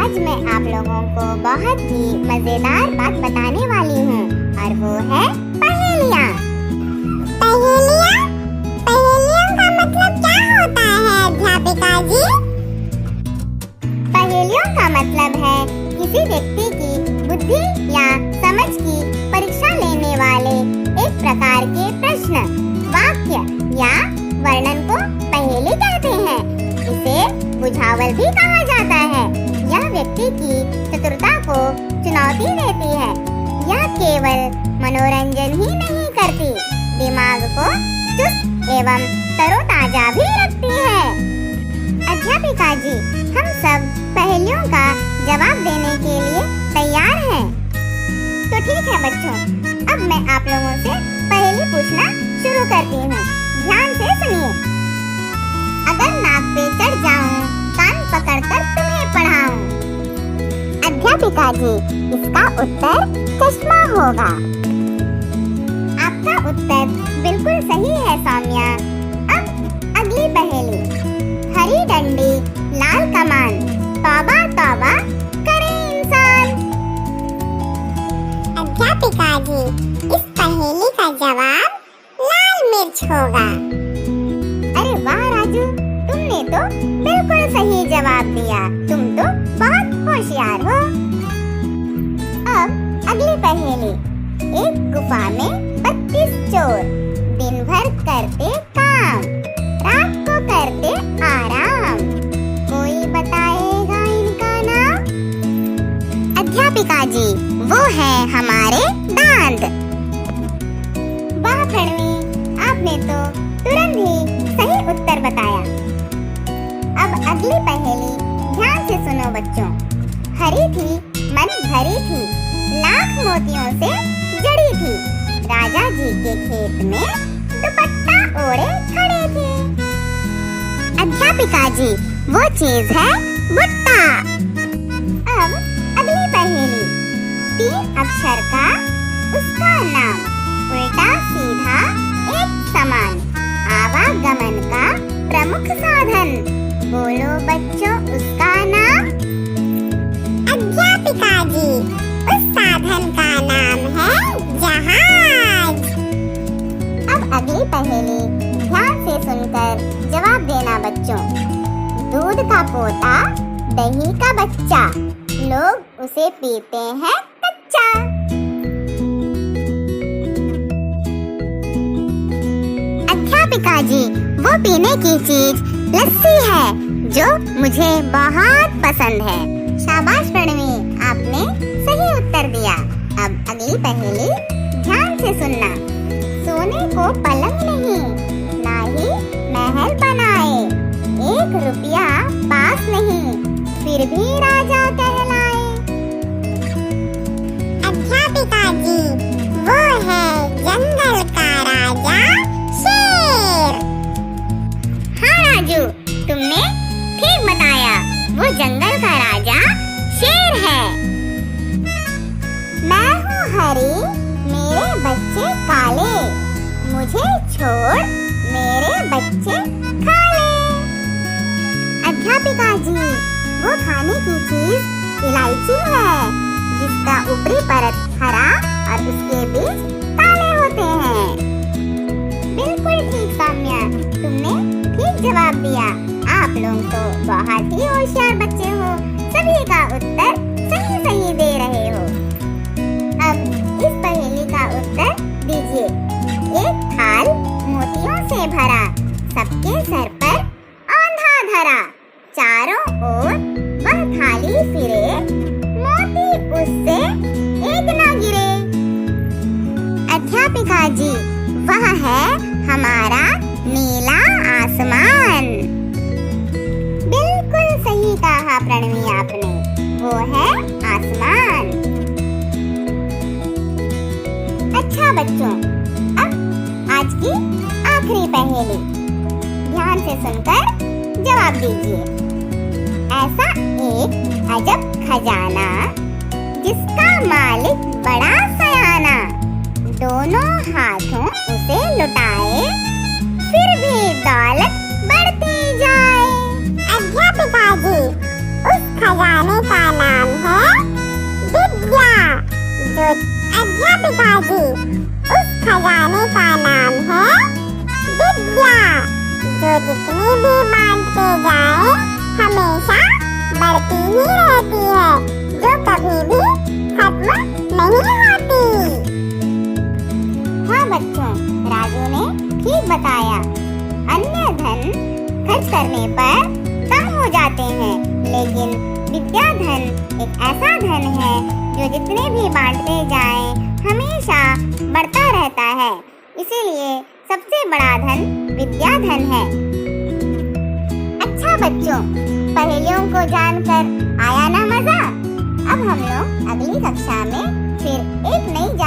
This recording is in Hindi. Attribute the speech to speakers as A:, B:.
A: आज मैं आप लोगों को बहुत ही मजेदार बात बताने वाली हूँ और वो है पहेलियाँ।
B: पहेलियाँ? पहेलियों का मतलब क्या होता है अध्यापिका जी?
A: पहेलियों का मतलब है किसी व्यक्ति की बुद्धि या समझ की परीक्षा लेने वाले एक प्रकार के प्रश्न, वाक्य या वर्णन को पहेली कहते हैं। इसे बुझावल भी कहा जाता है। यह व्यक्ति की चतुरता को चुनौती देती है। यह केवल मनोरंजन ही नहीं करती, दिमाग को चुस्त एवं तरोताजा भी रखती है। अध्यापिका जी, हम सब पहेलियों का जवाब देने के लिए तैयार हैं। तो ठीक है बच्चों, अब मैं आप लोगों से पहेली पूछना शुरू करती हूँ। ध्यान से सुनिए। अगर नाक पे चढ़ जाऊं, कान पकड़कर तुम्हें पढ़ाऊं। अध्यापिका जी, इसका उत्तर चश्मा होगा। आपका उत्तर बिल्कुल सही है सौम्या। अब अगली पहेली। हरी डंडी लाल कमान, तौबा तौबा करे इंसान।
B: अध्यापिका जी, इस पहेली का जवाब लाल मिर्च होगा।
A: अरे वाह राजू, तुमने तो बिल्कुल सही जवाब दिया। तुम तो बहुत होशियार हो। अब अगली पहेली। एक गुफा में 32 चोर, दिन भर करते काम, रात को करते आराम। कोई बताएगा इनका नाम? अध्यापिका जी, वो है हमारे दांत। वाह प्रणवी, आपने तो तुरंत ही सही उत्तर बताया। अब अगली पहेली ध्यान से सुनो बच्चों। हरी थी मन भरी थी, लाख मोतियों से जड़ी थी, राजा जी के खेत में दुपट्टा ओढ़े खड़े थे। अध्यापिका जी, वो चीज है भुट्टा। अब अगली पहेली। 3 अक्षर का उसका नाम, उल्टा सीधा एक समान, आवागमन का प्रमुख साधन। बोलो बच्चों उसका नाम?
B: अध्यापिका जी, उस साधन का नाम है जहाज।
A: अब अगली पहेली ध्यान से सुनकर जवाब देना बच्चों। दूध का पोता, दही का बच्चा, लोग उसे पीते हैं कच्चा। अध्यापिका जी, वो पीने की चीज लस्सी है जो मुझे बहुत पसंद है। शाबाश प्रणवी, आपने सही उत्तर दिया। अब अगली पहेली ध्यान से सुनना। सोने को पलंग नहीं, ना ही महल बनाए, 1 रुपया पास नहीं, फिर भी राजा कहलाए।
B: अध्यापिका जी, वो है जंगल का राजा शेर।
A: हाँ राजू, तुमने ठीक बताया, वो जंगल का राजा शेर है। मैं हूँ हरी, मेरे बच्चे काले, मुझे छोड़ मेरे बच्चे खा ले। अध्यापिका जी, वो खाने की चीज इलायची है, जिसका ऊपरी परत हरा और उसके बीज काले होते हैं। बिल्कुल ठीक सौम्या, तुमने ठीक जवाब दिया। आप लोग तो बहुत ही होशियार बच्चे हो, सभी का उत्तर सही सही दे रहे हो। अब इस पहेली का उत्तर दीजिए। एक थाल मोतियों से भरा, सबके सर पर औंधा धरा, चारों ओर वह थाली फिरे, मोती उससे एक न गिरे। अध्यापिका जी, वह है हमारा नीला आसमान। बिल्कुल सही कहा प्रणवी आपने, वो है आसमान। अच्छा बच्चों, अब आज की आखिरी पहेली ध्यान से सुनकर जवाब दीजिए। ऐसा एक अजब खजाना, जिसका मालिक बड़ा सयाना, दोनों हाथों उसे लुटाए, फिर भी दौलत बढ़ती जाए।
B: अध्यापिका जी, उस खजाने का नाम है विद्या। जो अध्यापिका जी, उस खजाने का नाम है विद्या। जो जितनी भी बांटते जाए हमेशा बढ़ती ही रहती है, जो कभी भी खत्म नहीं होती।
A: हाँ बच्चों, राजू ने ठीक बताया। अन्य धन खर्च करने पर कम हो जाते हैं, लेकिन विद्या धन एक ऐसा धन है जो जितने भी बांटते जाएं हमेशा बढ़ता रहता है। इसीलिए सबसे बड़ा धन विद्या धन है। अच्छा बच्चों, पहेलियों को जानकर आया ना मजा? अब हम लोग अगली कक्षा में फिर एक नई